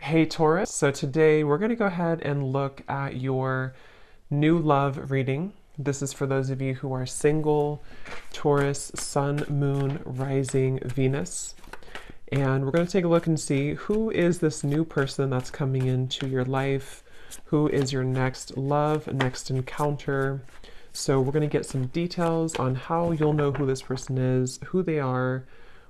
Hey Taurus, so today we're going to go ahead and look at your new love reading. This is for those of you who are single, Taurus, Sun, Moon, Rising, Venus. And we're going to take a look and see who is this new person that's coming into your life, who is your next love, next encounter. So we're going to get some details on how you'll know who this person is, who they are,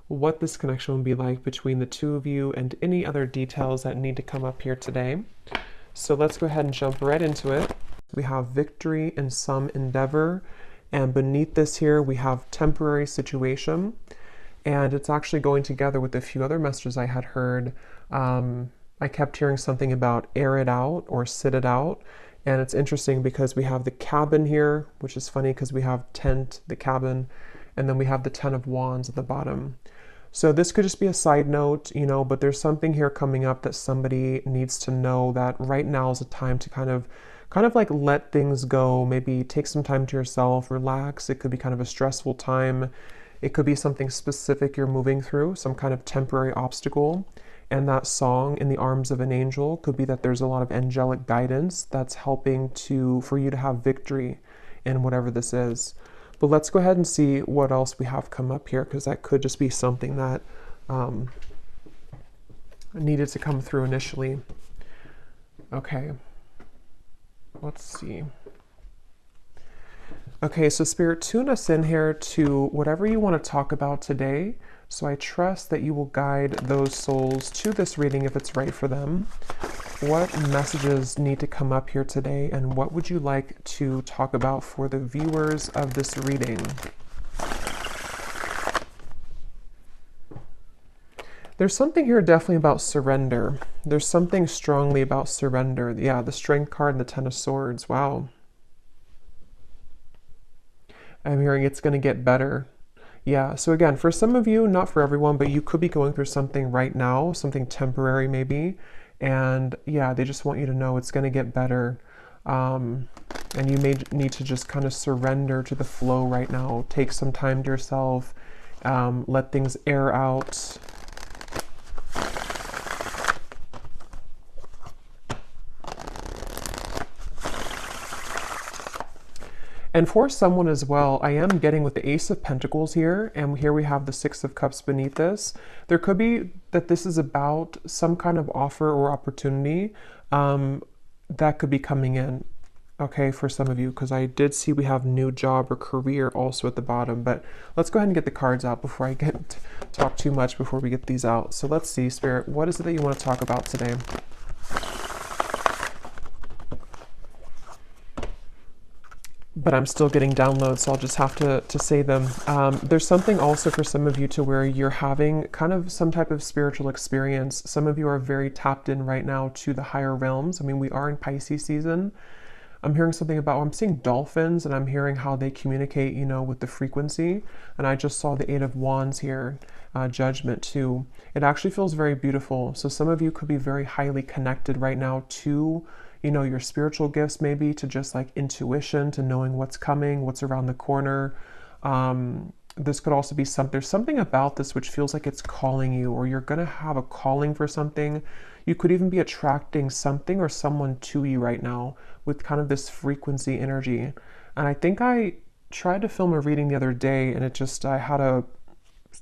what this connection will be like between the two of you, and any other details that need to come up here today. So let's go ahead and jump right into it. We have victory in some endeavor, and beneath this here we have temporary situation, and it's actually going together with a few other messages I had heard. I kept hearing something about air it out or sit it out, and it's interesting because we have the cabin here, which is funny because we have tent, the cabin, and then we have the 10 of Wands at the bottom. So this could just be a side note, but there's something here coming up that somebody needs to know, that right now is a time to kind of like let things go, maybe take some time to yourself, relax. It could be kind of a stressful time. It could be something specific you're moving through, some kind of temporary obstacle. And that song, In the Arms of an Angel, could be that there's a lot of angelic guidance that's helping for you to have victory in whatever this is. But let's go ahead and see what else we have come up here, because that could just be something that needed to come through initially. Okay, let's see. Okay, so Spirit, tune us in here to whatever you want to talk about today. So I trust that you will guide those souls to this reading if it's right for them. What messages need to come up here today, and what would you like to talk about for the viewers of this reading? There's something here definitely about surrender. There's something strongly about surrender. Yeah, the Strength card and the 10 of Swords. Wow. I'm hearing it's going to get better. Yeah, so again, for some of you, not for everyone, but you could be going through something right now, something temporary maybe. And yeah, they just want you to know it's going to get better. And you may need to just kind of surrender to the flow right now. Take some time to yourself. Let things air out. And for someone as well, I am getting with the Ace of Pentacles here, and here we have the Six of Cups beneath this. There could be that this is about some kind of offer or opportunity that could be coming in, okay, for some of you, because I did see we have new job or career also at the bottom. But let's go ahead and get the cards out before I talk too much before we get these out. So let's see, Spirit, what is it that you want to talk about today? But I'm still getting downloads, so I'll just have to say them. There's something also for some of you to where you're having kind of some type of spiritual experience. Some of you are very tapped in right now to the higher realms. I mean, we are in Pisces season. I'm hearing something about, I'm seeing dolphins, and I'm hearing how they communicate, with the frequency. And I just saw the 8 of Wands here, Judgment too. It actually feels very beautiful. So some of you could be very highly connected right now to your spiritual gifts, maybe to just like intuition, to knowing what's coming, what's around the corner. This could also be there's something about this which feels like it's calling you, or you're going to have a calling for something. You could even be attracting something or someone to you right now with kind of this frequency energy. And I think I tried to film a reading the other day, and I had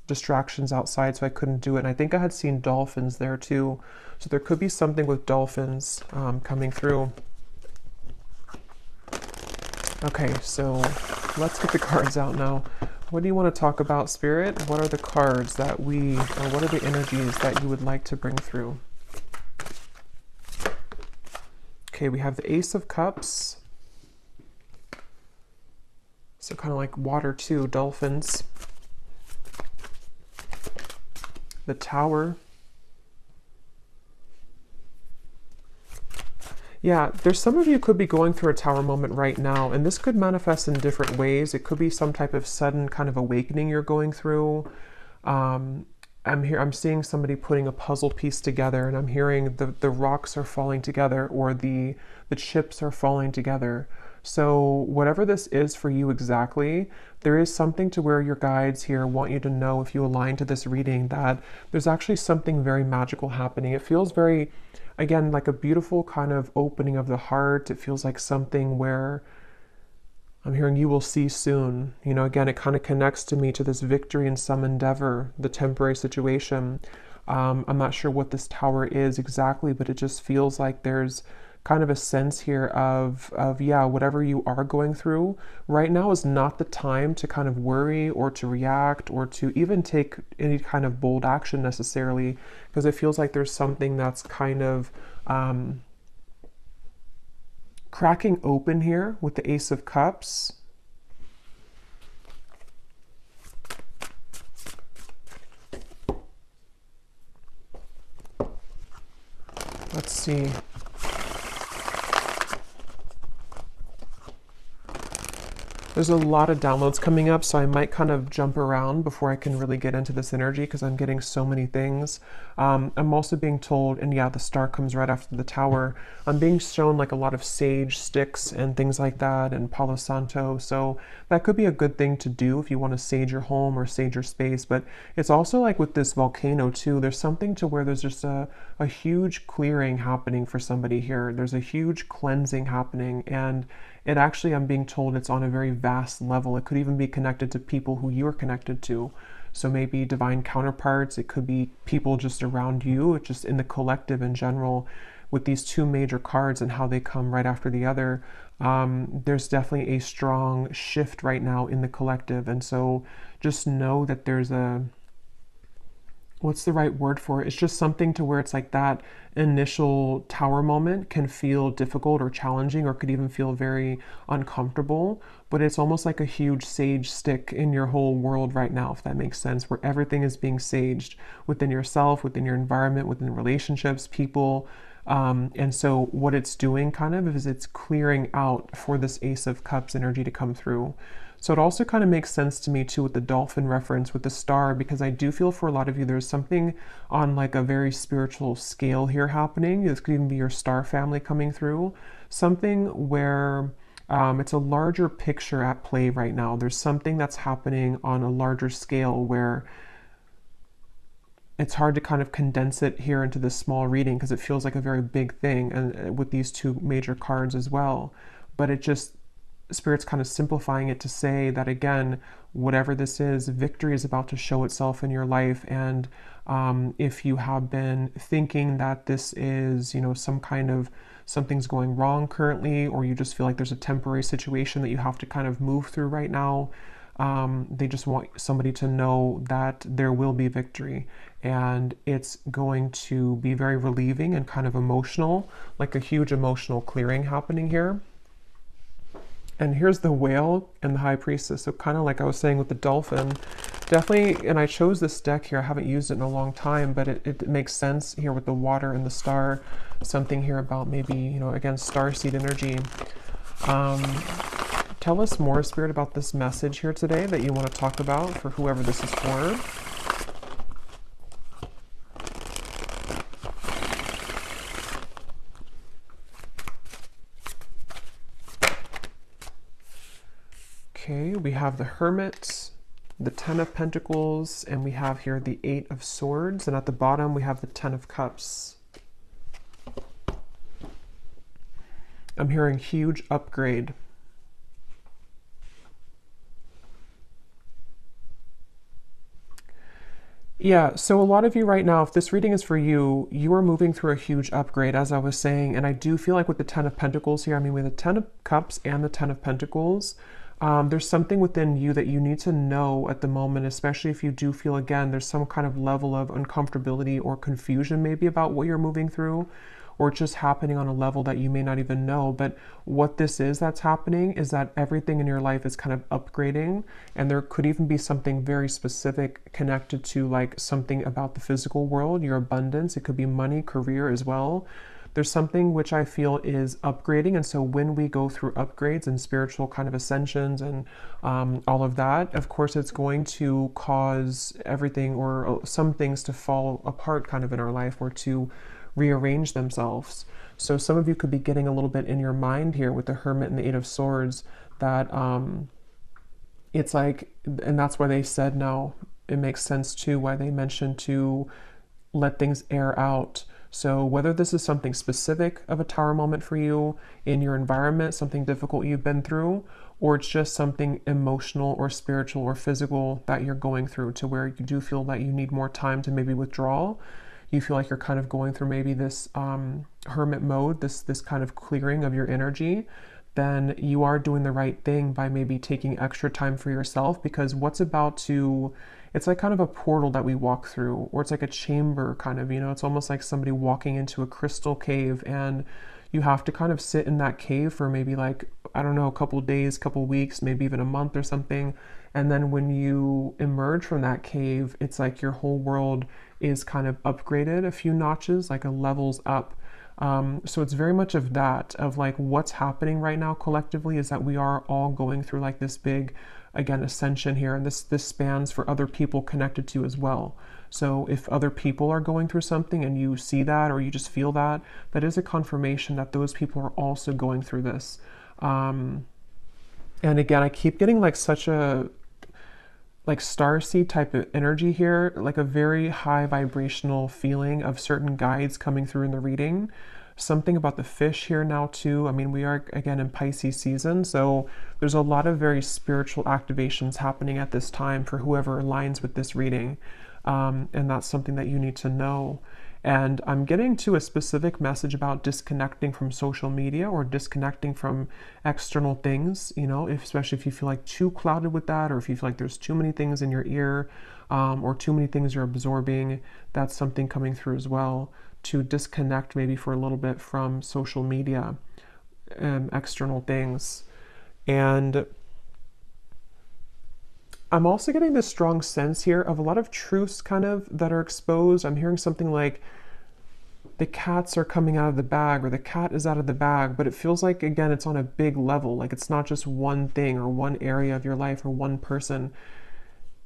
distractions outside, so I couldn't do it. And I think I had seen dolphins there too. So there could be something with dolphins coming through. Okay, so let's get the cards out now. What do you want to talk about, Spirit? What are the cards or what are the energies that you would like to bring through? Okay, we have the Ace of Cups. So kind of like water too, dolphins. The Tower. Yeah, there's some of you could be going through a Tower moment right now, and this could manifest in different ways. It could be some type of sudden kind of awakening you're going through. I'm seeing somebody putting a puzzle piece together, and I'm hearing the rocks are falling together, or the chips are falling together. So whatever this is for you exactly, there is something to where your guides here want you to know, if you align to this reading, that there's actually something very magical happening. It feels very again, like a beautiful kind of opening of the heart. It feels like something where I'm hearing you will see soon. You know, again, it kind of connects to me to this victory in some endeavor, the temporary situation. I'm not sure what this tower is exactly, but it just feels like there's kind of a sense here of yeah, whatever you are going through right now is not the time to kind of worry or to react or to even take any kind of bold action necessarily, because it feels like there's something that's kind of cracking open here with the Ace of Cups. Let's see. There's a lot of downloads coming up, so I might kind of jump around before I can really get into this energy because I'm getting so many things. I'm also being told, and yeah, the star comes right after the tower. I'm being shown like a lot of sage sticks and things like that and Palo Santo. So that could be a good thing to do if you want to sage your home or sage your space. But it's also like with this volcano too, there's something to where there's just a huge clearing happening for somebody here. There's a huge cleansing happening, and it actually, I'm being told, it's on a very vast level. It could even be connected to people who you're connected to. So maybe divine counterparts, it could be people just around you, just in the collective in general. With these two major cards and how they come right after the other, there's definitely a strong shift right now in the collective. And so just know that there's a, what's the right word for it? It's just something to where it's like that initial tower moment can feel difficult or challenging, or could even feel very uncomfortable, but it's almost like a huge sage stick in your whole world right now, if that makes sense, where everything is being saged within yourself, within your environment, within relationships, people. And so what it's doing kind of is it's clearing out for this Ace of Cups energy to come through. So it also kind of makes sense to me too with the dolphin reference with the star, because I do feel for a lot of you there's something on like a very spiritual scale here happening. This could even be your star family coming through. Something where it's a larger picture at play right now. There's something that's happening on a larger scale where it's hard to kind of condense it here into this small reading because it feels like a very big thing, and with these two major cards as well. But it just, Spirit's kind of simplifying it to say that, again, whatever this is, victory is about to show itself in your life. And if you have been thinking that this is, you know, some kind of something's going wrong currently, or you just feel like there's a temporary situation that you have to kind of move through right now, they just want somebody to know that there will be victory, and it's going to be very relieving and kind of emotional, like a huge emotional clearing happening here. And here's the whale and the high priestess. So kind of like I was saying with the dolphin, definitely, and I chose this deck here. I haven't used it in a long time, but it makes sense here with the water and the star. Something here about maybe, you know, again, starseed energy. Tell us more, Spirit, about this message here today that you want to talk about for whoever this is for. Okay, we have the Hermit, the Ten of Pentacles, and we have here the Eight of Swords, and at the bottom we have the Ten of Cups. I'm hearing huge upgrade. Yeah, so a lot of you right now, if this reading is for you, you are moving through a huge upgrade, as I was saying, and I do feel like with the Ten of Pentacles here, I mean with the Ten of Cups and the Ten of Pentacles, there's something within you that you need to know at the moment, especially if you do feel, again, there's some kind of level of uncomfortability or confusion maybe about what you're moving through, or it's just happening on a level that you may not even know. But what this is that's happening is that everything in your life is kind of upgrading, and there could even be something very specific connected to like something about the physical world, your abundance. It could be money, career as well. There's something which I feel is upgrading, and so when we go through upgrades and spiritual kind of ascensions and all of that, of course it's going to cause everything or some things to fall apart kind of in our life, or to rearrange themselves. So some of you could be getting a little bit in your mind here with the Hermit and the Eight of Swords that it's like, and that's why they said now, it makes sense too why they mentioned to let things air out. So whether this is something specific of a tower moment for you in your environment, something difficult you've been through, or it's just something emotional or spiritual or physical that you're going through, to where you do feel that you need more time to maybe withdraw. You feel like you're kind of going through maybe this hermit mode, this kind of clearing of your energy, then you are doing the right thing by maybe taking extra time for yourself, because what's about to, it's like kind of a portal that we walk through, or it's like a chamber kind of, it's almost like somebody walking into a crystal cave, and you have to kind of sit in that cave for maybe like, I don't know, a couple of days, couple weeks, maybe even a month or something. And then when you emerge from that cave, it's like your whole world is kind of upgraded a few notches, like a levels up. So it's very much of that, of like what's happening right now collectively is that we are all going through like this big, again, ascension here, and this spans for other people connected to you as well. So if other people are going through something and you see that, or you just feel that, that is a confirmation that those people are also going through this. And again, I keep getting like such a like starseed type of energy here, like a very high vibrational feeling of certain guides coming through in the reading. Something about the fish here now too. I mean, we are again in Pisces season, so there's a lot of very spiritual activations happening at this time for whoever aligns with this reading. And that's something that you need to know. And I'm getting to a specific message about disconnecting from social media or disconnecting from external things, especially if you feel like too clouded with that, or if you feel like there's too many things in your ear, or too many things you're absorbing. That's something coming through as well, to disconnect maybe for a little bit from social media, external things. And I'm also getting this strong sense here of a lot of truths kind of that are exposed. I'm hearing something like the cats are coming out of the bag, or the cat is out of the bag, but it feels like, again, it's on a big level. Like it's not just one thing or one area of your life or one person.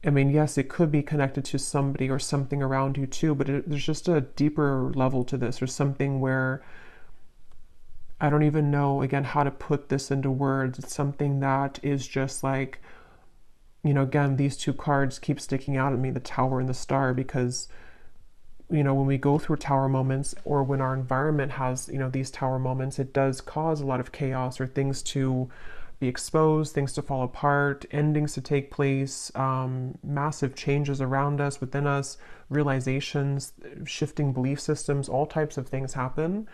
I mean, yes, it could be connected to somebody or something around you too, but there's just a deeper level to this. There's something where I don't even know, again, how to put this into words. It's something that is just like, again, these two cards keep sticking out at me, the Tower and the Star, because, when we go through tower moments, or when our environment has, these tower moments, it does cause a lot of chaos, or things to be exposed, things to fall apart, endings to take place, massive changes around us, within us, realizations, shifting belief systems, all types of things happen.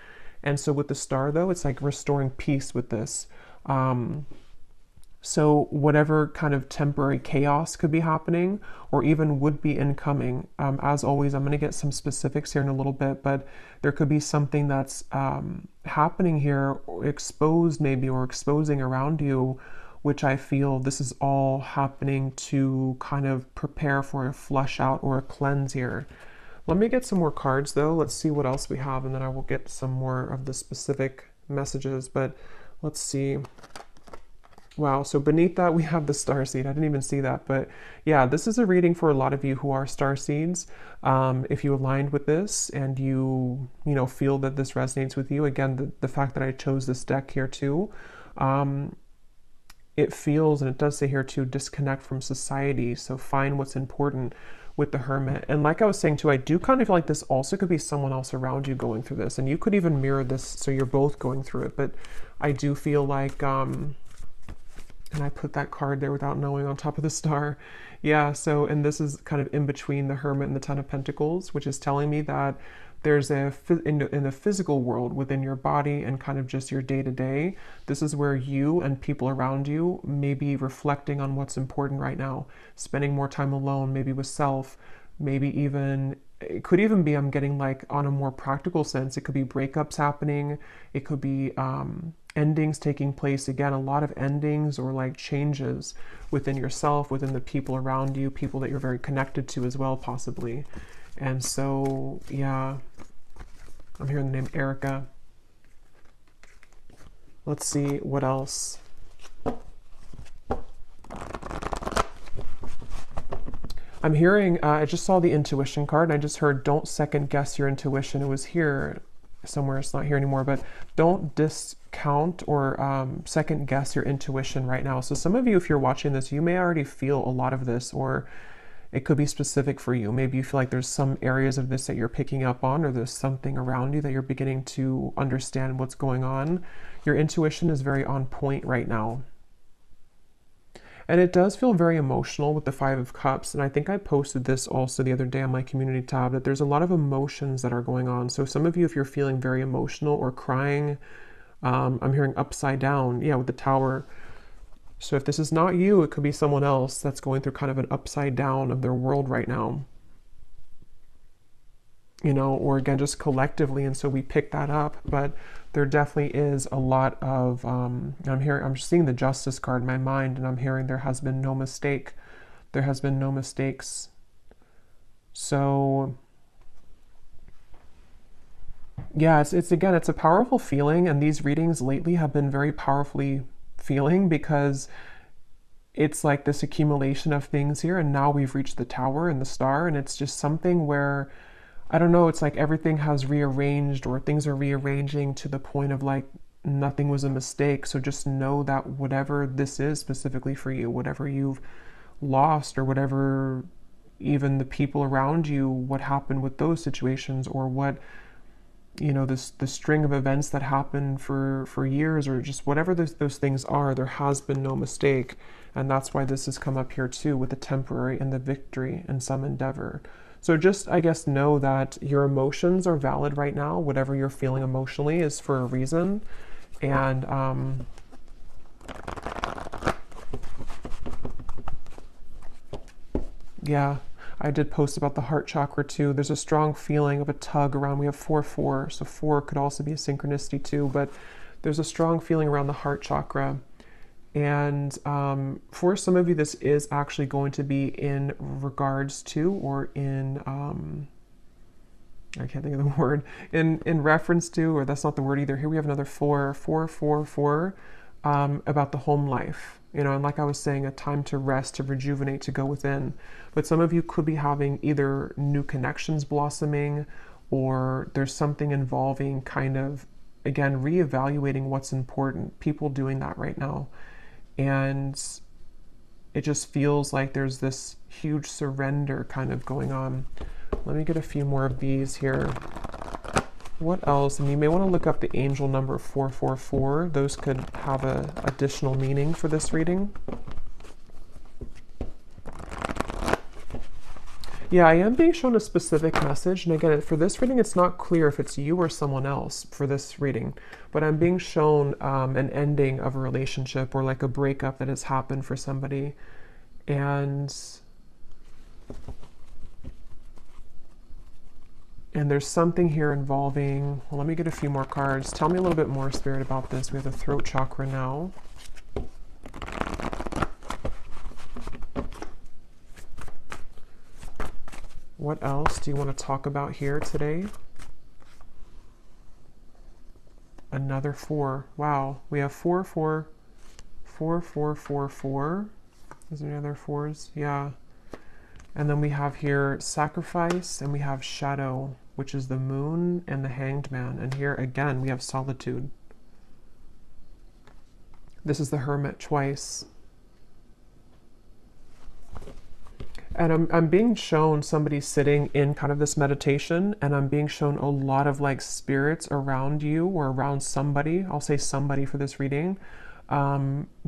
And so with the Star, though, it's like restoring peace with this. So whatever kind of temporary chaos could be happening, or even would be incoming, as always, I'm going to get some specifics here in a little bit, but there could be something that's happening here, or exposed maybe, or exposing around you, which I feel this is all happening to kind of prepare for a flush out or a cleanse here. Let me get some more cards though. Let's see what else we have, and then I will get some more of the specific messages, but let's see. Wow, so beneath that we have the starseed. I didn't even see that, but yeah, this is a reading for a lot of you who are starseeds. If you aligned with this and you feel that this resonates with you, again, the fact that I chose this deck here too, it feels, and it does say here too, disconnect from society. So find what's important with the Hermit. And like I was saying too, I do kind of feel like this also could be someone else around you going through this, and you could even mirror this, so you're both going through it. But I do feel like, and I put that card there without knowing on top of the Star. Yeah, so, and this is kind of in between the Hermit and the Ten of Pentacles, which is telling me that there's in the physical world, within your body and kind of just your day-to-day, this is where you and people around you may be reflecting on what's important right now, spending more time alone, maybe with self, maybe even, it could even be, I'm getting like on a more practical sense, it could be breakups happening, it could be endings taking place, again, a lot of endings or like changes within yourself, within the people around you, people that you're very connected to as well, possibly. And so, yeah, I'm hearing the name Erica. Let's see what else. I'm hearing, I just saw the intuition card, and I just heard, don't second guess your intuition. It was here somewhere, it's not here anymore, but don't discount or second guess your intuition right now. So some of you, if you're watching this, you may already feel a lot of this, or It could be specific for you. Maybe you feel like there's some areas of this that you're picking up on, or there's something around you that you're beginning to understand what's going on. Your intuition is very on point right now. And it does feel very emotional with the Five of Cups. And I think I posted this also the other day on my community tab, that there's a lot of emotions that are going on. So some of you, if you're feeling very emotional or crying, I'm hearing upside down, yeah, with the Tower. So if this is not you, it could be someone else that's going through kind of an upside down of their world right now. You know, or again, just collectively. And so we pick that up, but there definitely is a lot of, I'm seeing the Justice card in my mind, and I'm hearing there has been no mistake. There has been no mistakes. So yeah, it's again, it's a powerful feeling. And these readings lately have been very powerfully feeling, because it's like this accumulation of things here. And now we've reached the Tower and the Star. And it's just something where, I don't know, it's like everything has rearranged, or things are rearranging to the point of like nothing was a mistake. So just know that whatever this is specifically for you, whatever you've lost, or whatever, even the people around you, what happened with those situations, or what, you know, the string of events that happened for years, or just whatever those things are, there has been no mistake. And that's why this has come up here too, with the temporary and the victory in some endeavor. So just, I guess, know that your emotions are valid right now. Whatever you're feeling emotionally is for a reason. And yeah, I did post about the heart chakra too. There's a strong feeling of a tug around. We have 4-4, so 4 could also be a synchronicity too, but there's a strong feeling around the heart chakra. And for some of you, this is actually going to be in regards to, or in, I can't think of the word, in reference to, or that's not the word either. Here we have another 4, about the home life. You know, and like I was saying, a time to rest, to rejuvenate, to go within. But some of you could be having either new connections blossoming, or there's something involving kind of, again, reevaluating what's important. People doing that right now. And it just feels like there's this huge surrender kind of going on. Let me get a few more of these here. What else? And you may want to look up the angel number 444. Those could have a additional meaning for this reading. Yeah, I am being shown a specific message. And again, for this reading, it's not clear if it's you or someone else for this reading. But I'm being shown an ending of a relationship, or like a breakup that has happened for somebody. And there's something here involving, well, let me get a few more cards. Tell me a little bit more, Spirit, about this. We have the throat chakra now. What else do you want to talk about here today? Another 4. Wow. We have 4, 4, 4, 4, 4, 4. Is there any other 4s? Yeah. And then we have here sacrifice, and we have shadow, which is the moon and the hanged man. And here again, we have solitude. This is the hermit twice. And I'm being shown somebody sitting in kind of this meditation, and I'm being shown a lot of like spirits around you, or around somebody. I'll say somebody for this reading,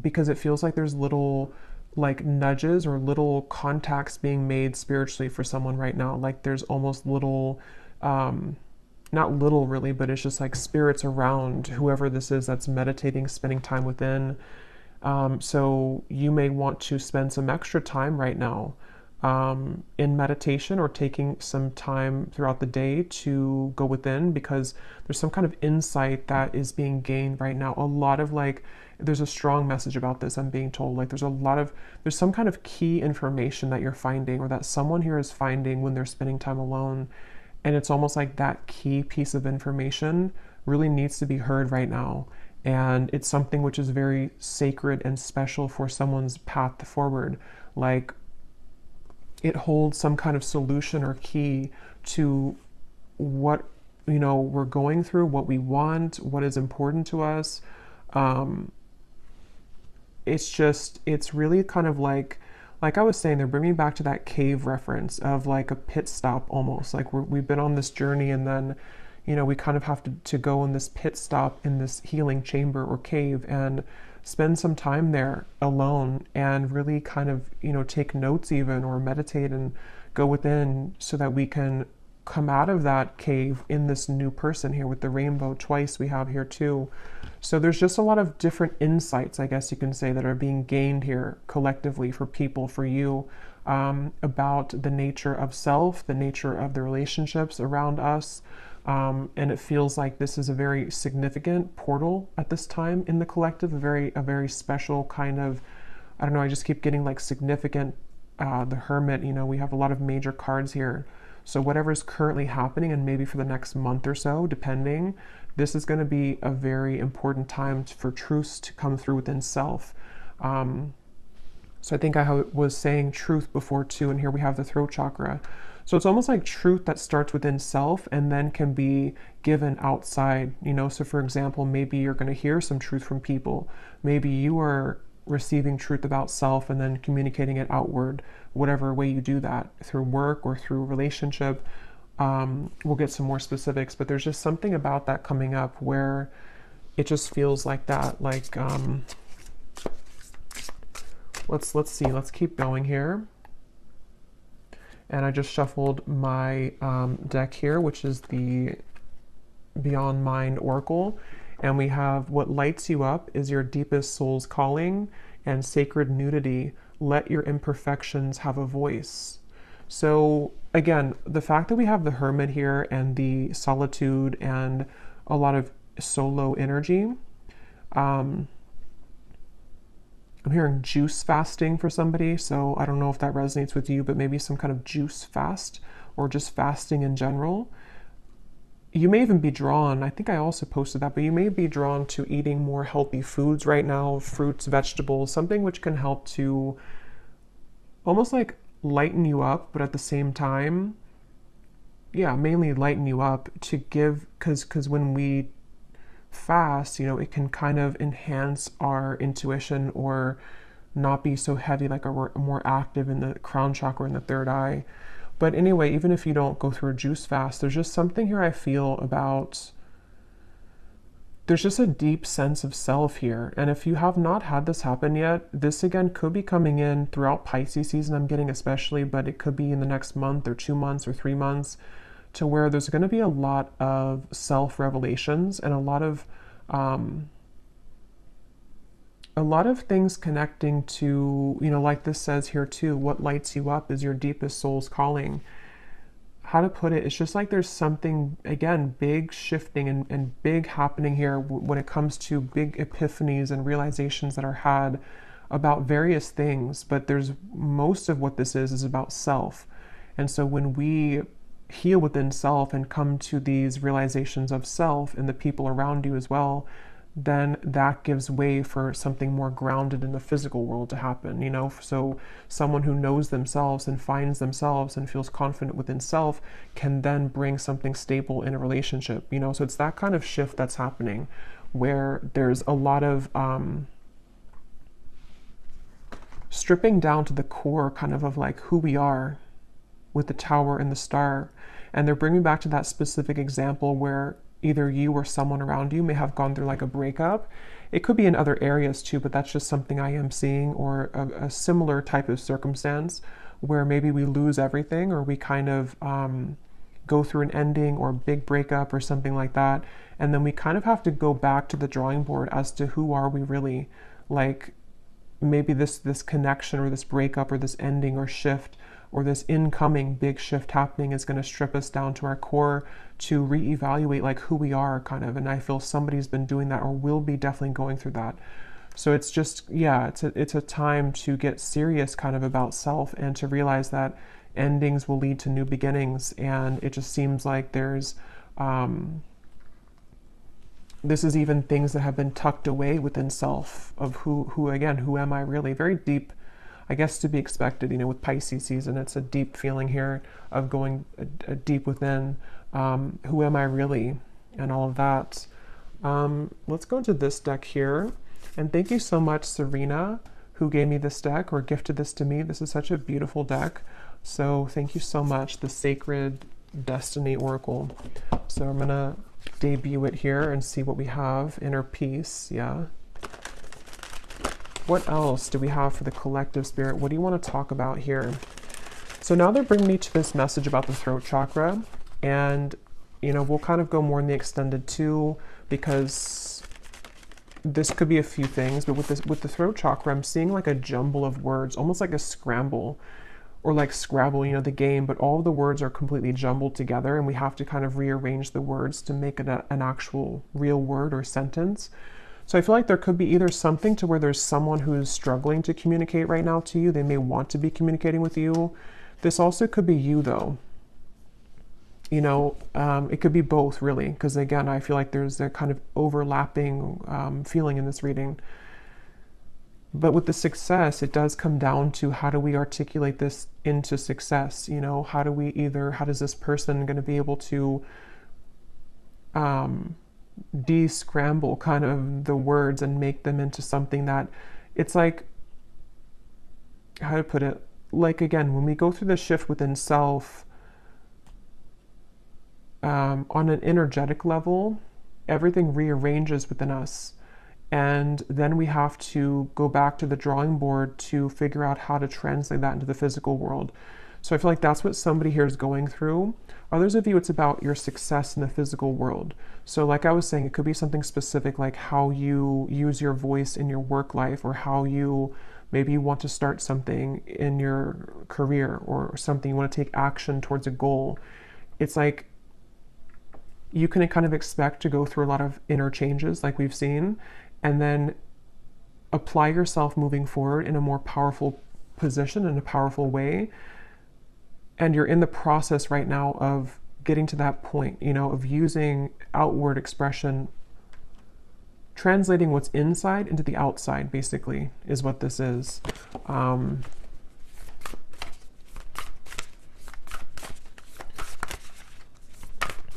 because it feels like there's little like nudges or little contacts being made spiritually for someone right now. Like there's almost little, not little really, but it's just like spirits around whoever this is that's meditating, spending time within. So you may want to spend some extra time right now in meditation, or taking some time throughout the day to go within, because there's some kind of insight that is being gained right now. A lot of like, there's a strong message about this, I'm being told. Like there's some kind of key information that you're finding, or that someone here is finding when they're spending time alone. And it's almost like that key piece of information really needs to be heard right now. And it's something which is very sacred and special for someone's path forward. Like it holds some kind of solution or key to what, you know, we're going through, what we want, what is important to us. It's really kind of like like I was saying, they're bringing me back to that cave reference of like a pit stop almost. Like we've been on this journey, and then, you know, we kind of have to go in this pit stop in this healing chamber or cave and spend some time there alone and really kind of, you know, take notes even, or meditate and go within, so that we can come out of that cave in this new person here with the rainbow twice we have here too. So there's just a lot of different insights, I guess you can say, that are being gained here collectively for people, for you, about the nature of self, the nature of the relationships around us. And it feels like this is a very significant portal at this time in the collective, a very special kind of, I don't know, I just keep getting like significant, the Hermit, you know, we have a lot of major cards here. So whatever's currently happening, and maybe for the next month or so, depending, this is going to be a very important time for truths to come through within self. So I think I was saying truth before too, and here we have the throat chakra. So it's almost like truth that starts within self and then can be given outside, you know. So for example, maybe you're going to hear some truth from people. Maybe you are receiving truth about self and then communicating it outward, whatever way you do that, through work or through relationship. We'll get some more specifics, but there's just something about that coming up where it just feels like that. Like, let's see, let's keep going here. And I just shuffled my deck here, which is the Beyond Mind Oracle. And we have, what lights you up is your deepest soul's calling and sacred nudity. Let your imperfections have a voice. So again, the fact that we have the Hermit here and the solitude and a lot of solo energy, I'm hearing juice fasting for somebody. So I don't know if that resonates with you, but maybe some kind of juice fast or just fasting in general. You may even be drawn, I think I also posted that, but you may be drawn to eating more healthy foods right now, fruits, vegetables, something which can help to almost like lighten you up, but at the same time, yeah, mainly lighten you up to give, because when we fast, you know, it can kind of enhance our intuition or not be so heavy, like we're more active in the crown chakra and the third eye. But anyway, even if you don't go through a juice fast, there's just something here I feel about, there's just a deep sense of self here. And if you have not had this happen yet, this again could be coming in throughout Pisces season, I'm getting especially, but it could be in the next month or 2 months or 3 months, to where there's going to be a lot of self-revelations and a lot of things connecting to, you know, like this says here too, what lights you up is your deepest soul's calling. How to put it, it's just like there's something, again, big shifting and big happening here when it comes to big epiphanies and realizations that are had about various things. But there's, most of what this is about self. And so when we heal within self and come to these realizations of self and the people around you as well, then that gives way for something more grounded in the physical world to happen, you know. So someone who knows themselves and finds themselves and feels confident within self can then bring something stable in a relationship, you know. So it's that kind of shift that's happening, where there's a lot of stripping down to the core kind of like who we are with the Tower and the Star. And they're bringing back to that specific example where either you or someone around you may have gone through like a breakup. It could be in other areas too, but that's just something I am seeing, or a similar type of circumstance where maybe we lose everything, or we kind of go through an ending or a big breakup or something like that. And then we kind of have to go back to the drawing board as to who are we really. Like maybe this connection or this breakup or this ending or shift or this incoming big shift happening is going to strip us down to our core to reevaluate like who we are kind of. And I feel somebody's been doing that or will be definitely going through that. So it's just, yeah, it's a time to get serious kind of about self and to realize that endings will lead to new beginnings. And it just seems like there's, this is even things that have been tucked away within self of who again, who am I really? Very deep, I guess, to be expected, you know, with Pisces season. It's a deep feeling here of going deep within, who am I really, and all of that. Let's go into this deck here. And thank you so much, Serena, who gave me this deck or gifted this to me. This is such a beautiful deck. So thank you so much, the Sacred Destiny Oracle. So I'm gonna debut it here and see what we have. Inner peace, yeah. What else do we have for the collective spirit? What do you want to talk about here? So now they're bringing me to this message about the throat chakra, and you know, we'll kind of go more in the extended too, because this could be a few things, but with the throat chakra, I'm seeing like a jumble of words, almost like a scramble, or like Scrabble, you know, the game, but all of the words are completely jumbled together, and we have to kind of rearrange the words to make it an actual real word or sentence. So I feel like there could be either something to where there's someone who's struggling to communicate right now to you. They may want to be communicating with you. This also could be you though. You know, it could be both really, because again, I feel like there's a kind of overlapping feeling in this reading. But with the success, it does come down to how do we articulate this into success? You know, how does this person going to be able to de-scramble kind of the words and make them into something that it's like, how to put it, like again, when we go through the shift within self, on an energetic level, everything rearranges within us. And then we have to go back to the drawing board to figure out how to translate that into the physical world. So I feel like that's what somebody here is going through. Others of you, it's about your success in the physical world. So like I was saying, it could be something specific like how you use your voice in your work life, or how you maybe you want to start something in your career, or something you want to take action towards a goal. It's like you can kind of expect to go through a lot of inner changes like we've seen, and then apply yourself moving forward in a more powerful position, in a powerful way. And you're in the process right now of getting to that point, you know, of using outward expression, translating what's inside into the outside, basically, is what this is. And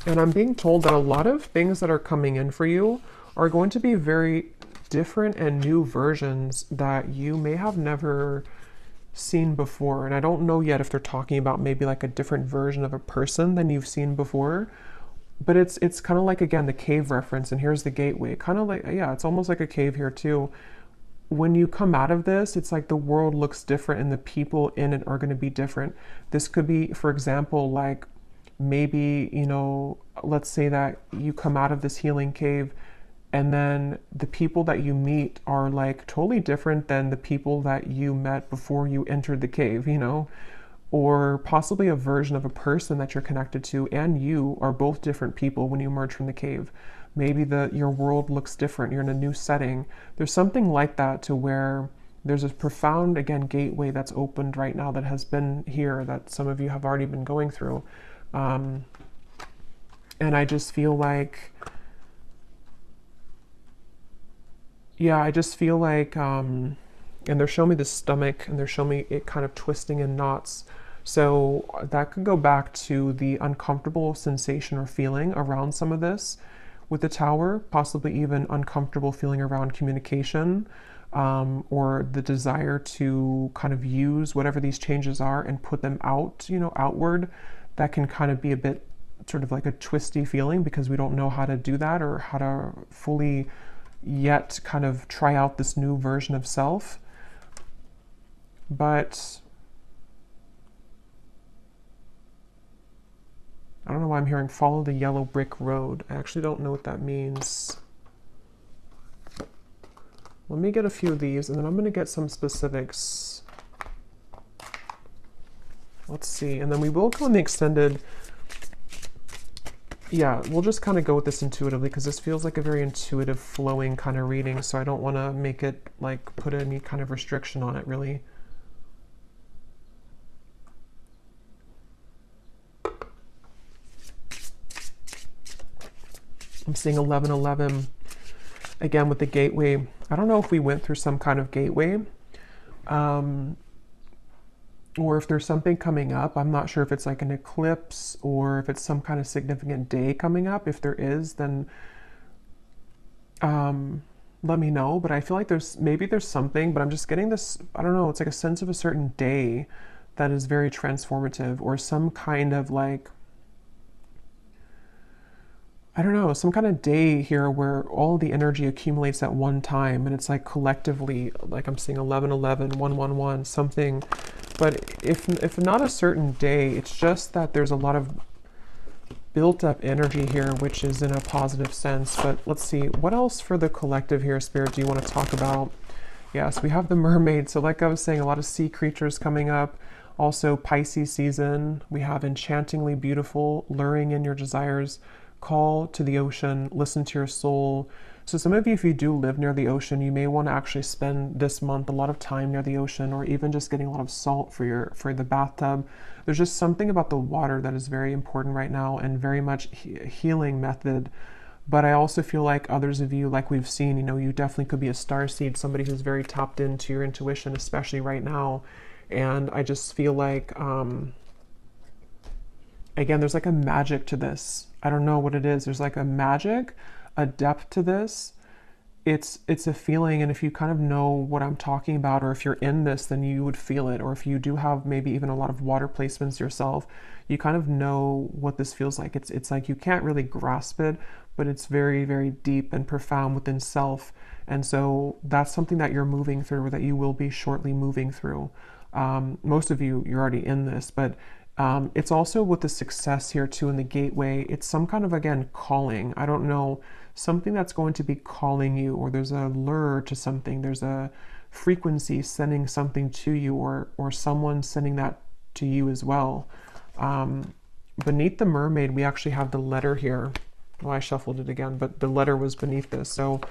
I'm being told that a lot of things that are coming in for you are going to be very different and new versions that you may have never seen before. And I don't know yet if they're talking about maybe like a different version of a person than you've seen before. But it's kind of like, again, the cave reference, and here's the gateway. Kind of like, yeah, it's almost like a cave here too. When you come out of this, it's like the world looks different and the people in it are going to be different. This could be, for example, like maybe, you know, let's say that you come out of this healing cave and then the people that you meet are like totally different than the people that you met before you entered the cave, you know, or possibly a version of a person that you're connected to and you are both different people when you emerge from the cave. Maybe your world looks different. You're in a new setting. There's something like that, to where there's a profound, again, gateway that's opened right now that has been here, that some of you have already been going through. And I just feel like, yeah, I just feel like, and they're showing me the stomach, and they're showing me it kind of twisting in knots. So that could go back to the uncomfortable sensation or feeling around some of this with the Tower, possibly even uncomfortable feeling around communication, or the desire to kind of use whatever these changes are and put them out, you know, outward. That can kind of be a bit sort of like a twisty feeling, because we don't know how to do that, or how to fully yet kind of try out this new version of self. But I don't know why I'm hearing follow the yellow brick road. I actually don't know what that means. Let me get a few of these, and then I'm going to get some specifics. Let's see, and then we will go in the extended. Yeah, we'll just kind of go with this intuitively, because this feels like a very intuitive, flowing kind of reading, so I don't want to make it, like, put any kind of restriction on it, really. I'm seeing 1111, again, with the gateway. I don't know if we went through some kind of gateway, or if there's something coming up. I'm not sure if it's like an eclipse or if it's some kind of significant day coming up. If there is, then let me know. But I feel like maybe there's something, but I'm just getting this, I don't know, it's like a sense of a certain day that is very transformative, or some kind of like, I don't know, some kind of day here where all the energy accumulates at one time, and it's like collectively, like I'm seeing 1111, 111, something. But if not a certain day, it's just that there's a lot of built up energy here, which is in a positive sense. But let's see, what else for the collective here, Spirit, do you want to talk about? Yes, we have the mermaid. So like I was saying, a lot of sea creatures coming up. Also Pisces season. We have enchantingly beautiful, luring in your desires, call to the ocean, listen to your soul. So some of you, if you do live near the ocean, you may want to actually spend this month a lot of time near the ocean, or even just getting a lot of salt for the bathtub. There's just something about the water that is very important right now, and very much healing method. But I also feel like others of you, like we've seen, you definitely could be a starseed, somebody who's very tapped into your intuition, especially right now. And I just feel like, again, there's like a magic to this. I don't know what it is. There's like a magic, a depth to this. It's a feeling, and if you kind of know what I'm talking about, or if you're in this, then you would feel it. Or if you do have maybe even a lot of water placements yourself, you kind of know what this feels like. It's like you can't really grasp it, but it's very, very deep and profound within self. And so that's something that you're moving through, or that you will be shortly moving through. Most of you, you're already in this, but it's also with the success here too in the gateway. It's some kind of, again, calling. I don't know, something that's going to be calling you, or there's a lure to something. There's a frequency sending something to you, or someone sending that to you as well. Beneath the mermaid, we actually have the letter here. Well, I shuffled it again, but the letter was beneath this. So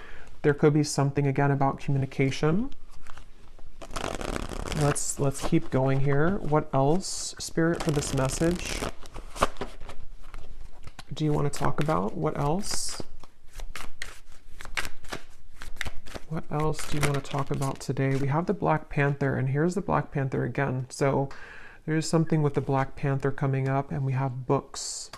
there could be something again about communication. Let's keep going here. What else, Spirit, for this message do you want to talk about? What else? What else do you want to talk about today? We have the Black Panther, and here's the Black Panther again. So there's something with the Black Panther coming up, and we have books.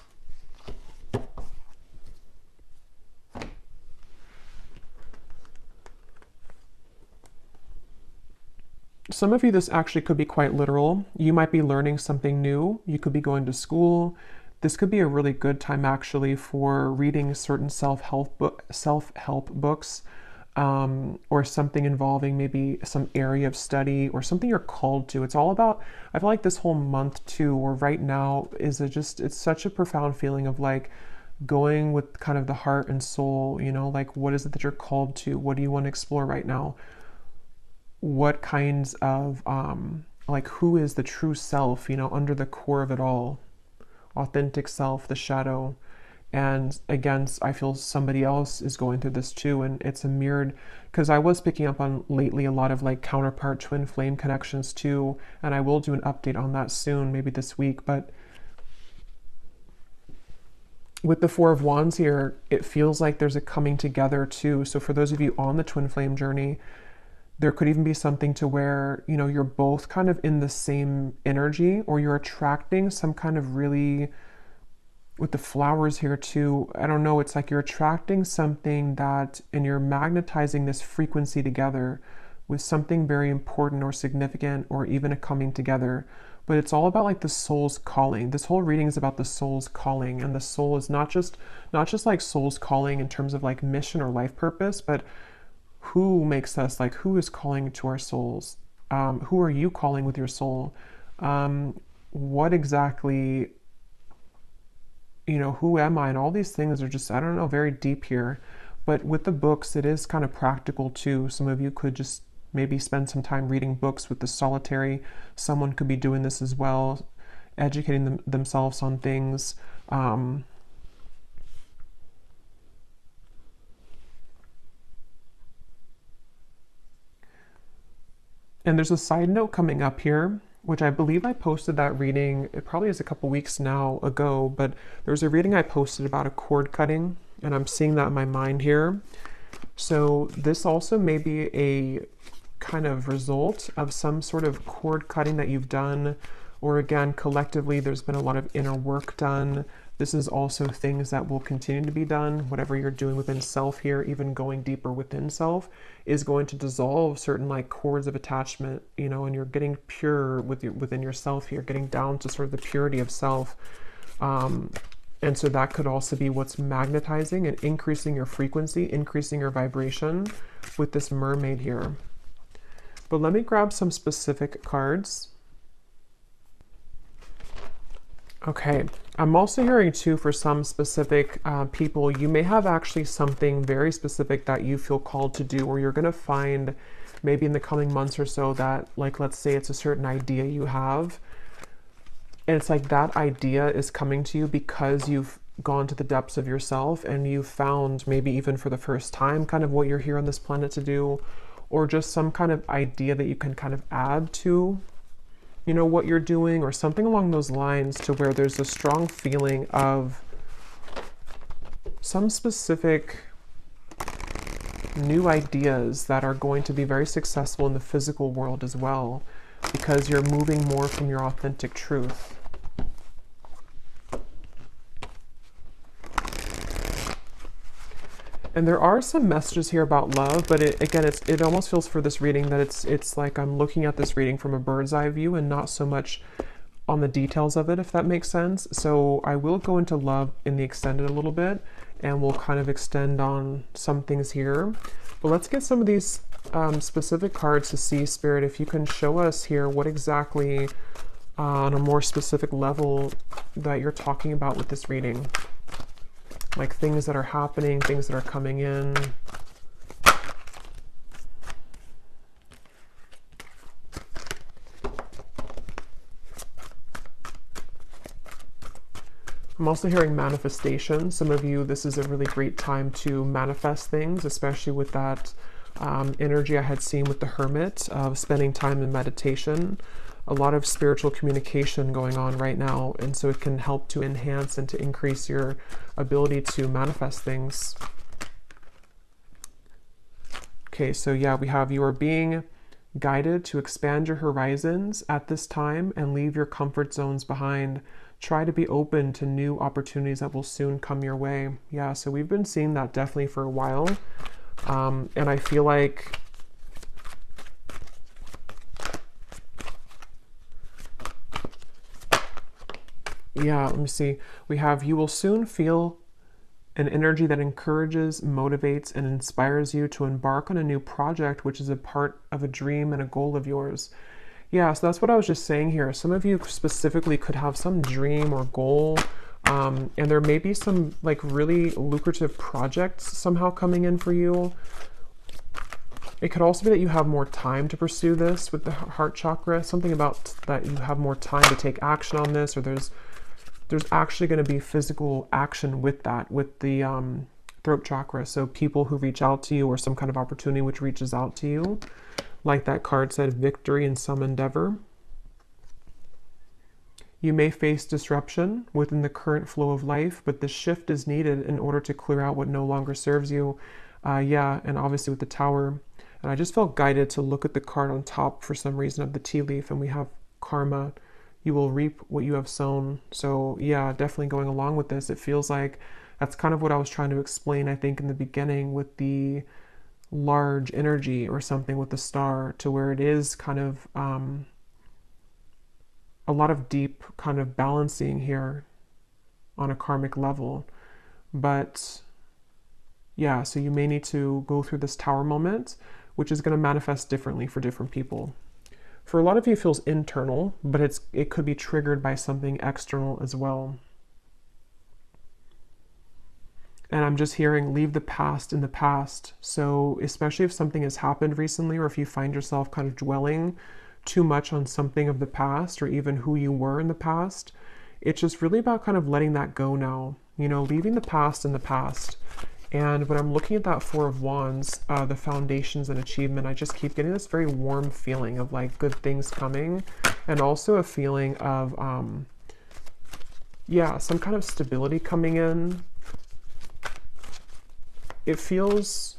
Some of you, this actually could be quite literal. You might be learning something new. You could be going to school. This could be a really good time actually for reading certain self-help books, or something involving maybe some area of study or something you're called to. It's all about, I feel like this whole month too, or right now, it's such a profound feeling of like going with kind of the heart and soul, like what is it that you're called to? What do you want to explore right now? What kinds of, like who is the true self, under the core of it all? Authentic self, the shadow. And again, I feel somebody else is going through this too, and it's a mirrored, because I was picking up on lately a lot of like counterpart twin flame connections too, and I will do an update on that soon, maybe this week. But with the Four of Wands here, it feels like there's a coming together too. So for those of you on the twin flame journey, there could even be something to where, you're both kind of in the same energy, or you're attracting some kind of really, with the flowers here too, I don't know, it's like you're attracting something that, and you're magnetizing this frequency together with something very important or significant, or even a coming together. But it's all about like the soul's calling. This whole reading is about the soul's calling, and the soul is not just like soul's calling in terms of like mission or life purpose, but who makes us, like who is calling to our souls? Who are you calling with your soul? What exactly, who am I? And all these things are just, I don't know, very deep here. But with the books, it is kind of practical too. Some of you could just maybe spend some time reading books with the solitary. Someone could be doing this as well, educating themselves on things. And there's a side note coming up here, which I believe I posted that reading, it probably is a couple weeks now ago, but there's a reading I posted about a cord cutting, and I'm seeing that in my mind here. So this also may be a kind of result of some sort of cord cutting that you've done, or again, collectively, there's been a lot of inner work done. This is also things that will continue to be done. Whatever you're doing within self here, even going deeper within self, is going to dissolve certain like cords of attachment, you know, and you're getting pure within yourself here, getting down to sort of the purity of self. And so that could also be what's magnetizing and increasing your frequency, increasing your vibration with this mermaid here. But let me grab some specific cards. Okay, I'm also hearing too for some specific people, you may have actually something very specific that you feel called to do, or you're going to find maybe in the coming months or so that, like, let's say it's a certain idea you have, and it's like that idea is coming to you because you've gone to the depths of yourself and you've found, maybe even for the first time, kind of what you're here on this planet to do, or just some kind of idea that you can kind of add to, you know, what you're doing, or something along those lines, to where there's a strong feeling of some specific new ideas that are going to be very successful in the physical world as well, because you're moving more from your authentic truth. And there are some messages here about love, but it almost feels for this reading that it's like I'm looking at this reading from a bird's eye view and not so much on the details of it, if that makes sense. So I will go into love in the extended a little bit, and we'll kind of extend on some things here. But let's get some of these specific cards to see, Spirit, if you can show us here what exactly on a more specific level that you're talking about with this reading. Like things that are happening, things that are coming in. I'm also hearing manifestation. Some of you, this is a really great time to manifest things, especially with that energy I had seen with the Hermit of spending time in meditation. A lot of spiritual communication going on right now, and so it can help to enhance and to increase your ability to manifest things. Okay, so yeah, we have you are being guided to expand your horizons at this time and leave your comfort zones behind. Try to be open to new opportunities that will soon come your way. Yeah, so we've been seeing that definitely for a while, and I feel like yeah, let me see. We have, you will soon feel an energy that encourages, motivates, and inspires you to embark on a new project, which is a part of a dream and a goal of yours. Yeah, so that's what I was just saying here. Some of you specifically could have some dream or goal, and there may be some like really lucrative projects somehow coming in for you. It could also be that you have more time to pursue this with the heart chakra, something about that you have more time to take action on this, or there's actually going to be physical action with that, with the throat chakra. So people who reach out to you, or some kind of opportunity which reaches out to you, like that card said, victory in some endeavor. You may face disruption within the current flow of life, but the shift is needed in order to clear out what no longer serves you. Yeah, and obviously with the Tower. And I just felt guided to look at the card on top for some reason of the tea leaf, and we have karma. You will reap what you have sown. So yeah, definitely going along with this, it feels like that's kind of what I was trying to explain, I think, in the beginning with the large energy or something with the star, to where it is kind of a lot of deep kind of balancing here on a karmic level. But yeah, so you may need to go through this Tower moment, which is going to manifest differently for different people. For a lot of you, it feels internal, but it could be triggered by something external as well. And I'm just hearing, leave the past in the past. So especially if something has happened recently, or if you find yourself kind of dwelling too much on something of the past, or even who you were in the past, it's just really about kind of letting that go now, you know, leaving the past in the past. And when I'm looking at that Four of Wands, the foundations and achievement, I just keep getting this very warm feeling of like good things coming, and also a feeling of, yeah, some kind of stability coming in. It feels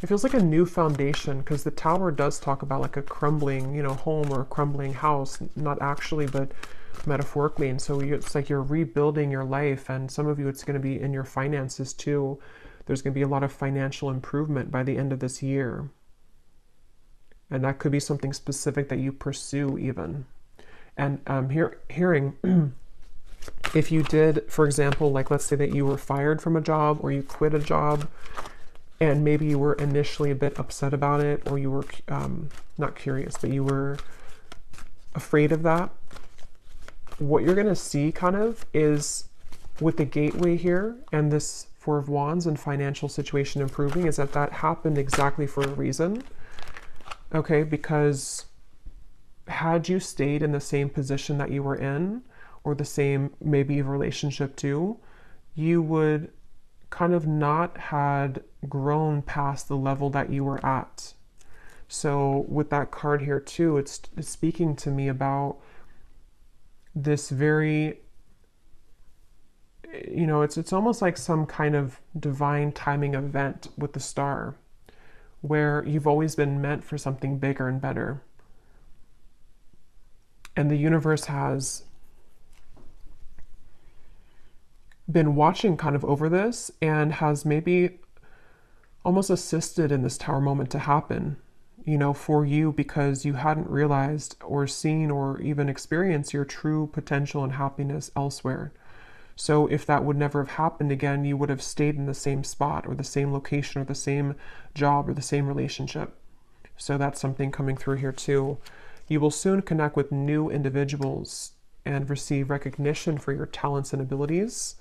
like a new foundation, because the Tower does talk about like a crumbling, you know, home or a crumbling house, not actually, but metaphorically. And so it's like you're rebuilding your life, and some of you, it's going to be in your finances too. There's going to be a lot of financial improvement by the end of this year. And that could be something specific that you pursue even. And hearing, if you did, for example, like let's say that you were fired from a job or you quit a job, and maybe you were initially a bit upset about it, or you were not curious, but you were afraid of that. What you're going to see kind of is with the gateway here and this Four of Wands and financial situation improving, is that that happened exactly for a reason. Okay, because had you stayed in the same position that you were in, or the same maybe relationship too, you would kind of not had grown past the level that you were at. So with that card here too, it's speaking to me about this very, you know, it's almost like some kind of divine timing event with the star, where you've always been meant for something bigger and better. And the universe has been watching kind of over this and has maybe almost assisted in this Tower moment to happen, you know, for you, because you hadn't realized or seen or even experienced your true potential and happiness elsewhere. So if that would never have happened again, you would have stayed in the same spot or the same location or the same job or the same relationship. So that's something coming through here too. You will soon connect with new individuals and receive recognition for your talents and abilities.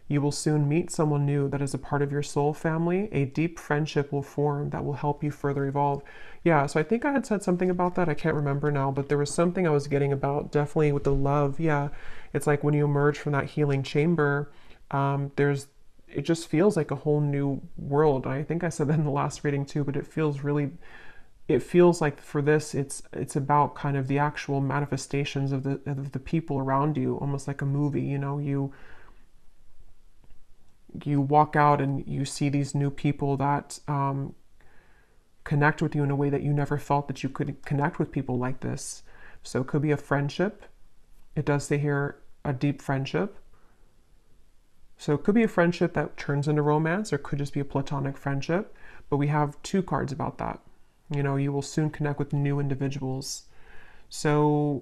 You will soon meet someone new that is a part of your soul family. A deep friendship will form that will help you further evolve. Yeah, so I think I had said something about that. I can't remember now, but there was something I was getting about definitely with the love. Yeah, it's like when you emerge from that healing chamber, it just feels like a whole new world. I think I said that in the last reading too, but it feels like for this, it's about kind of the actual manifestations of the people around you, almost like a movie, you know, you walk out and you see these new people that connect with you in a way that you never felt that you could connect with people like this. So it could be a friendship. It does say here a deep friendship. So it could be a friendship that turns into romance, or it could just be a platonic friendship. But we have two cards about that. You know, you will soon connect with new individuals. So,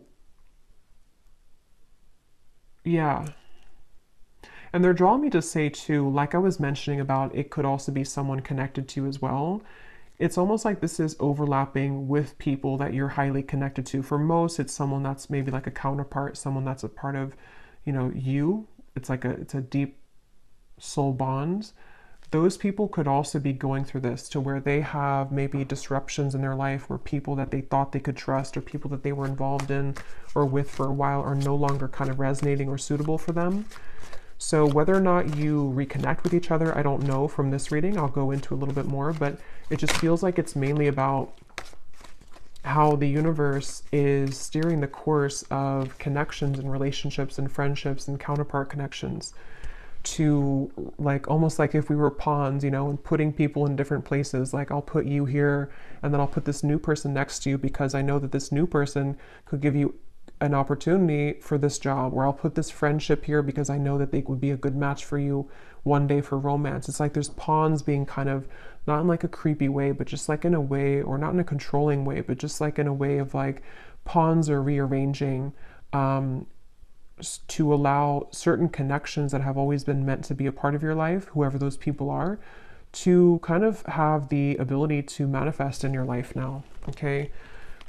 yeah. And they're drawing me to say too, like I was mentioning about, it could also be someone connected to you as well. It's almost like this is overlapping with people that you're highly connected to. For most, it's someone that's maybe like a counterpart, someone that's a part of, you know, you. It's a deep soul bond. Those people could also be going through this, to where they have maybe disruptions in their life, where people that they thought they could trust or people that they were involved in or with for a while are no longer kind of resonating or suitable for them. So whether or not you reconnect with each other, I don't know from this reading. I'll go into a little bit more, but it just feels like it's mainly about how the universe is steering the course of connections and relationships and friendships and counterpart connections, to like almost like if we were pawns, you know, and putting people in different places. Like I'll put you here and then I'll put this new person next to you because I know that this new person could give you an opportunity for this job, or I'll put this friendship here because I know that they would be a good match for you one day for romance. It's like there's pawns being kind of, not in like a creepy way, but just like in a way, or not in a controlling way, but just like in a way of like pawns are rearranging to allow certain connections that have always been meant to be a part of your life, whoever those people are, to kind of have the ability to manifest in your life now. Okay.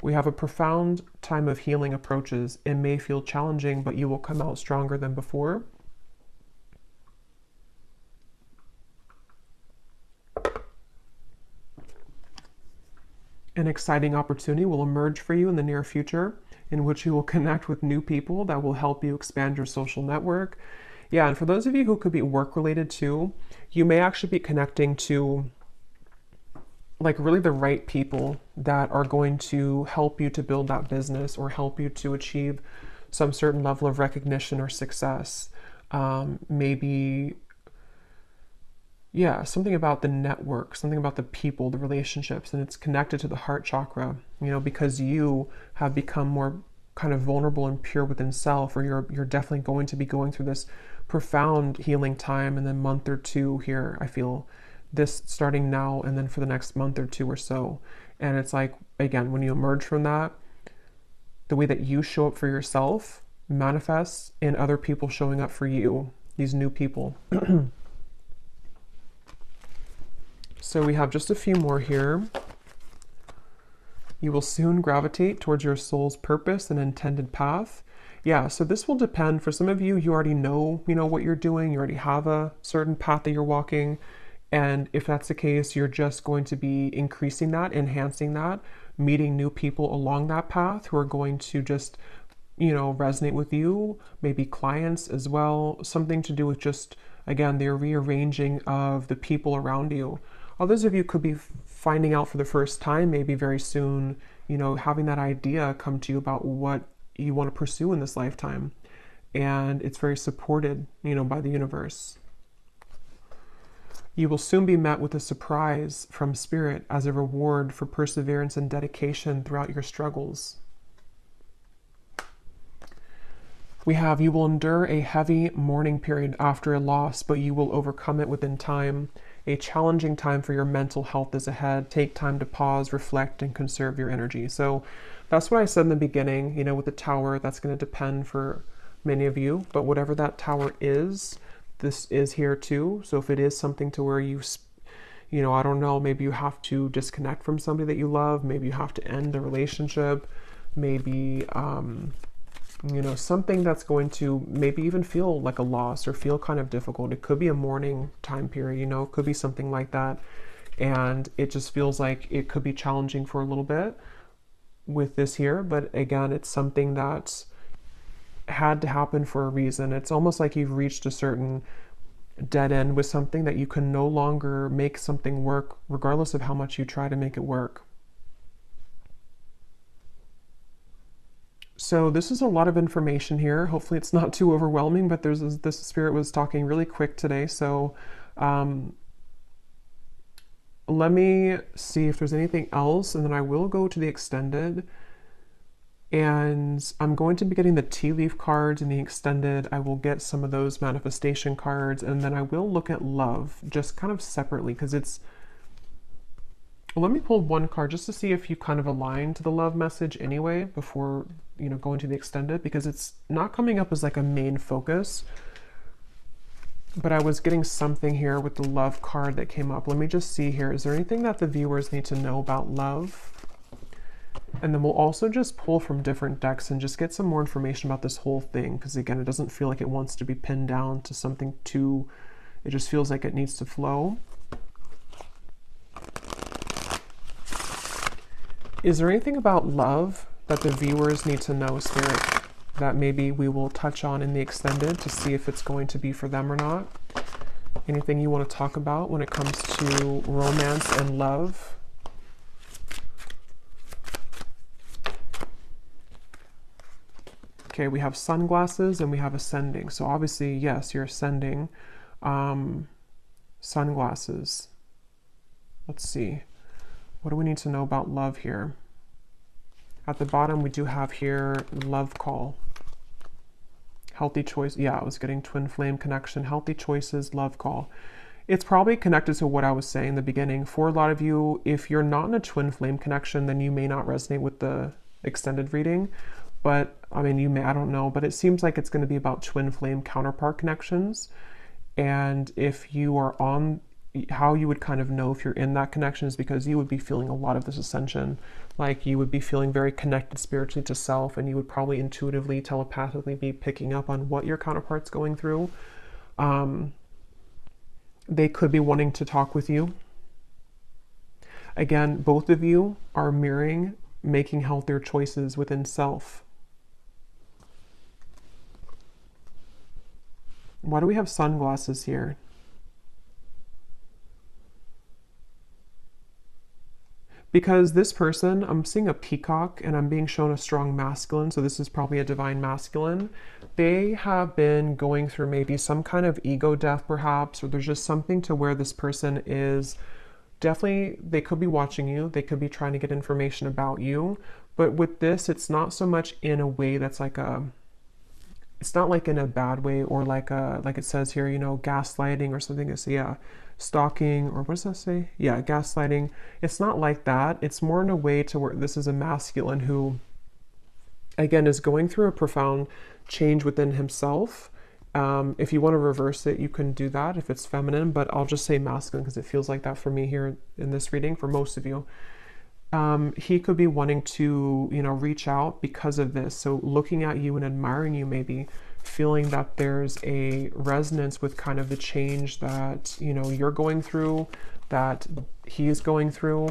We have a profound time of healing approaches. It may feel challenging, but you will come out stronger than before. An exciting opportunity will emerge for you in the near future, in which you will connect with new people that will help you expand your social network. Yeah, and for those of you who could be work-related too, you may actually be connecting to like really the right people that are going to help you to build that business or help you to achieve some certain level of recognition or success. Maybe, yeah, something about the network, something about the people, the relationships, and it's connected to the heart chakra, you know, because you have become more kind of vulnerable and pure within self, or you're definitely going to be going through this profound healing time in the month or two here. I feel this starting now and then for the next month or two or so. And it's like, again, when you emerge from that, the way that you show up for yourself manifests in other people showing up for you, these new people. So we have just a few more here. You will soon gravitate towards your soul's purpose and intended path. Yeah, so this will depend. For some of you, you already know, what you're doing. You already have a certain path that you're walking. And if that's the case, you're just going to be increasing that, enhancing that, meeting new people along that path who are going to just, resonate with you, maybe clients as well, something to do with just, again, the rearranging of the people around you. Others of you could be finding out for the first time, maybe very soon, having that idea come to you about what you want to pursue in this lifetime. And it's very supported, by the universe. You will soon be met with a surprise from Spirit as a reward for perseverance and dedication throughout your struggles. We have, you will endure a heavy mourning period after a loss, but you will overcome it within time. A challenging time for your mental health is ahead. Take time to pause, reflect, and conserve your energy. So that's what I said in the beginning, with the tower. That's going to depend for many of you, but whatever that tower is, this is here too. So if it is something to where you, I don't know, maybe you have to disconnect from somebody that you love, maybe you have to end a relationship, maybe, something that's going to maybe even feel like a loss or feel kind of difficult. It could be a mourning time period, it could be something like that. And it just feels like it could be challenging for a little bit with this here. But again, it's something that's had to happen for a reason. It's almost like you've reached a certain dead end with something that you can no longer make something work, regardless of how much you try to make it work. So this is a lot of information here. Hopefully it's not too overwhelming, but this Spirit was talking really quick today. So let me see if there's anything else, and then I will go to the extended. And I'm going to be getting the tea leaf cards in the extended. I will get some of those manifestation cards, and then I will look at love just kind of separately, because it's, let me pull one card just to see if you kind of align to the love message anyway before, going to the extended, because it's not coming up as like a main focus. But I was getting something here with the love card that came up. Let me just see here. Is there anything that the viewers need to know about love? And then we'll also just pull from different decks and just get some more information about this whole thing. Because again, it doesn't feel like it wants to be pinned down to something too, it just feels like it needs to flow. Is there anything about love that the viewers need to know, Spirit, that maybe we will touch on in the extended to see if it's going to be for them or not? Anything you want to talk about when it comes to romance and love? Okay, we have sunglasses and we have ascending. So obviously, yes, you're ascending. Sunglasses. Let's see. What do we need to know about love here? At the bottom, we do have here love call. Healthy choice. Yeah, I was getting twin flame connection. Healthy choices, love call. It's probably connected to what I was saying in the beginning. For a lot of you, if you're not in a twin flame connection, then you may not resonate with the extended reading. But I mean, you may, I don't know, but it seems like it's going to be about twin flame counterpart connections. And if you are on, how you would kind of know if you're in that connection is because you would be feeling a lot of this ascension. Like you would be feeling very connected spiritually to self, and you would probably intuitively, telepathically be picking up on what your counterpart's going through. They could be wanting to talk with you. Again, both of you are mirroring making healthier choices within self. Why do we have sunglasses here? Because this person, I'm seeing a peacock and I'm being shown a strong masculine, so this is probably a divine masculine. They have been going through maybe some kind of ego death perhaps, or there's just something to where this person is definitely, they could be watching you. They could be trying to get information about you. But with this, it's not so much in a way that's like it's not like in a bad way, or like like it says here, you know, gaslighting or something. It's, yeah, stalking, or what does that say? Yeah, gaslighting. It's not like that. It's more in a way to where this is a masculine who, again, is going through a profound change within himself. If you want to reverse it, you can do that if it's feminine, but I'll just say masculine because it feels like that for me here in this reading, for most of you. He could be wanting to, you know, reach out because of this. So looking at you and admiring you, maybe feeling that there's a resonance with kind of the change that, you know, you're going through, that he's going through.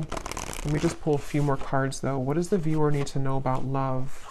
Let me just pull a few more cards though. What does the viewer need to know about love?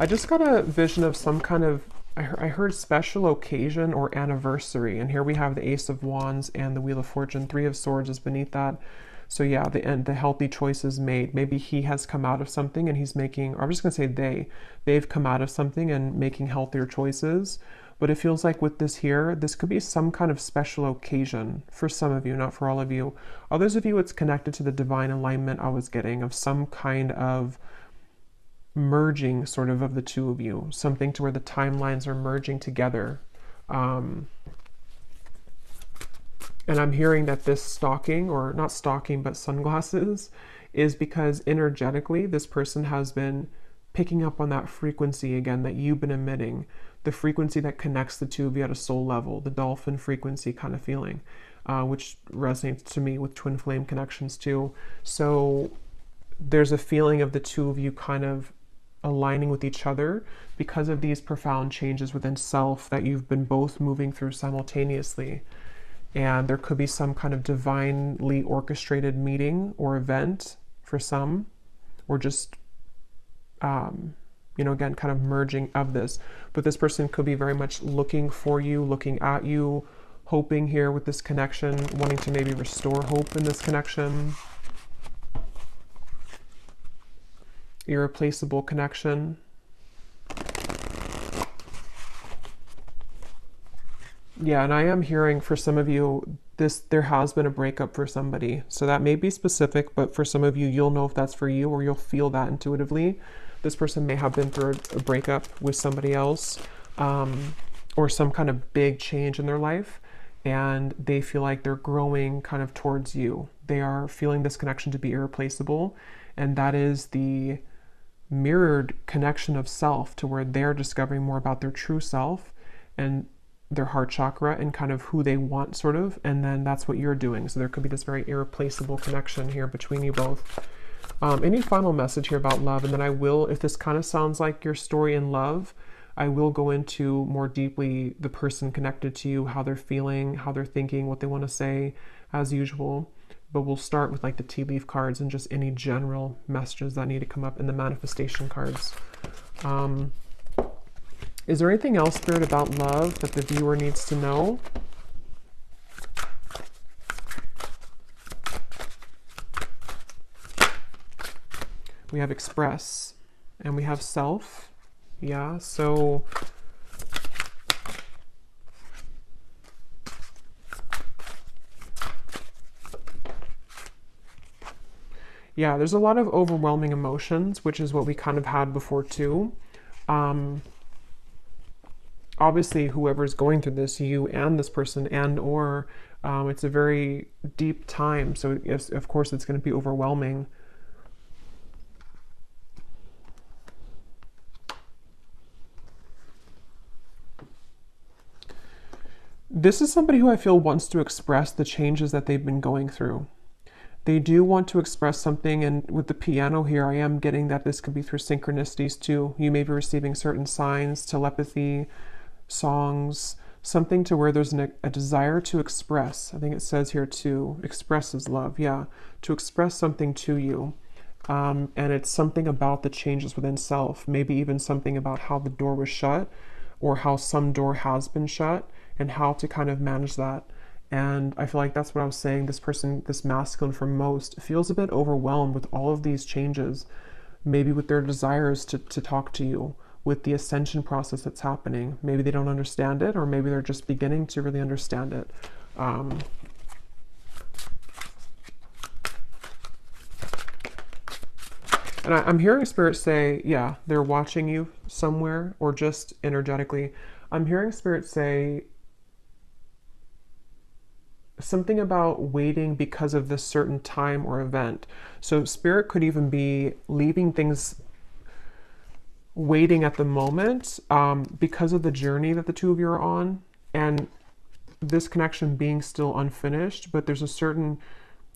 I just got a vision of some kind of, I heard special occasion or anniversary. And here we have the Ace of Wands and the Wheel of Fortune. Three of Swords is beneath that. So yeah, the healthy choices made. Maybe he has come out of something and he's making, or I'm just going to say they've come out of something and making healthier choices. But it feels like with this here, this could be some kind of special occasion for some of you, not for all of you. Others of you, it's connected to the divine alignment I was getting of some kind of merging sort of the two of you, something to where the timelines are merging together. And I'm hearing that this stalking, or not stalking, but sunglasses, is because energetically this person has been picking up on that frequency again that you've been emitting, the frequency that connects the two of you at a soul level, the dolphin frequency kind of feeling, which resonates to me with twin flame connections too. So there's a feeling of the two of you kind of aligning with each other because of these profound changes within self that you've been both moving through simultaneously. And there could be some kind of divinely orchestrated meeting or event for some, or just, you know, again, kind of merging of this. But this person could be very much looking for you, looking at you, hoping here with this connection, wanting to maybe restore hope in this connection. Irreplaceable connection. Yeah, and I am hearing for some of you, there has been a breakup for somebody. So that may be specific, but for some of you, you'll know if that's for you, or you'll feel that intuitively. This person may have been through a breakup with somebody else, or some kind of big change in their life, and they feel like they're growing kind of towards you. They are feeling this connection to be irreplaceable, and that is the mirrored connection of self, to where they're discovering more about their true self and their heart chakra and kind of who they want, sort of, and then that's what you're doing. So there could be this very irreplaceable connection here between you both. Any final message here about love? And then I will, if this kind of sounds like your story in love, I will go into more deeply the person connected to you, how they're feeling, how they're thinking, what they want to say, as usual. But we'll start with like the tea leaf cards and just any general messages that need to come up in the manifestation cards. Is there anything else, Spirit, about love that the viewer needs to know? We have express and we have self. Yeah, so yeah, there's a lot of overwhelming emotions, which is what we kind of had before too. Obviously, whoever's going through this, you and this person, and or it's a very deep time. So yes, of course, it's going to be overwhelming. This is somebody who I feel wants to express the changes that they've been going through. They do want to express something, and with the piano here, I am getting that this could be through synchronicities too. You may be receiving certain signs, telepathy, songs, something to where there's a desire to express. I think it says here to expresses love, yeah, to express something to you. And it's something about the changes within self, maybe even something about how the door was shut, or how some door has been shut, and how to kind of manage that. And I feel like that's what I was saying. This person, this masculine for most, feels a bit overwhelmed with all of these changes, maybe with their desires to talk to you, with the ascension process that's happening. Maybe they don't understand it, or maybe they're just beginning to really understand it. And I'm hearing Spirit say, yeah, they're watching you somewhere, or just energetically. I'm hearing Spirit say something about waiting because of this certain time or event. So Spirit could even be leaving things waiting at the moment because of the journey that the two of you are on, and this connection being still unfinished, but there's a certain,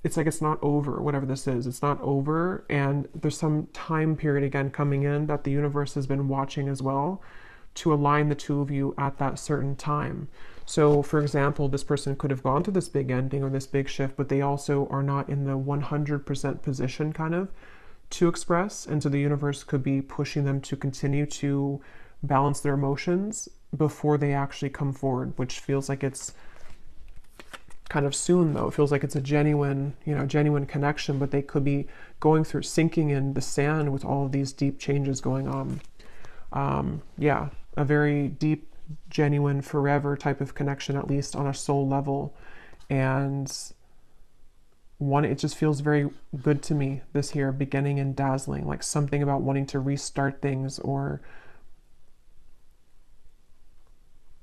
it's like it's not over, whatever this is, it's not over, and there's some time period again coming in that the universe has been watching as well to align the two of you at that certain time. So for example, this person could have gone through this big ending or this big shift, but they also are not in the 100% position kind of to express, and so the universe could be pushing them to continue to balance their emotions before they actually come forward, which feels like it's kind of soon though. It feels like it's a genuine, genuine connection, but they could be going through, sinking in the sand with all of these deep changes going on. Yeah, a very deep, genuine, forever type of connection, at least on a soul level. And it just feels very good to me, this here, beginning and dazzling, like something about wanting to restart things, or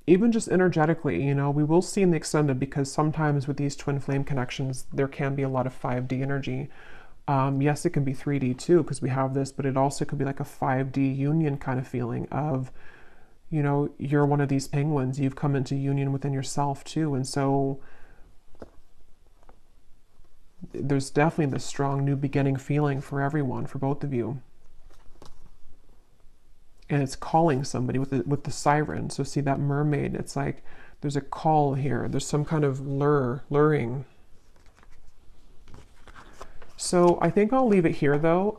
even just energetically, we will see in the extended, because sometimes with these twin flame connections, there can be a lot of 5D energy. Yes, it can be 3D too, because we have this, but it also could be like a 5D union kind of feeling of, you're one of these penguins, you've come into union within yourself too. And so there's definitely this strong new beginning feeling for everyone, for both of you. And it's calling somebody with the siren. So see that mermaid, it's like there's a call here. There's some kind of luring. So I think I'll leave it here though,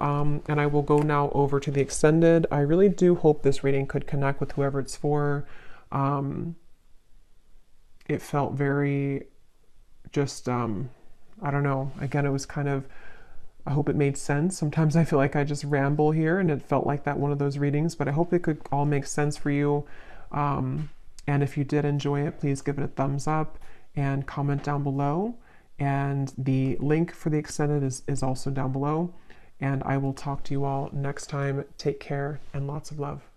and I will go now over to the extended. I really do hope this reading could connect with whoever it's for. It felt very just, I don't know, again, it was kind of, I hope it made sense. Sometimes I feel like I just ramble here, and it felt like that one of those readings, but I hope it could all make sense for you. And if you did enjoy it, please give it a thumbs up and comment down below. And the link for the extended is also down below. And I will talk to you all next time. Take care and lots of love.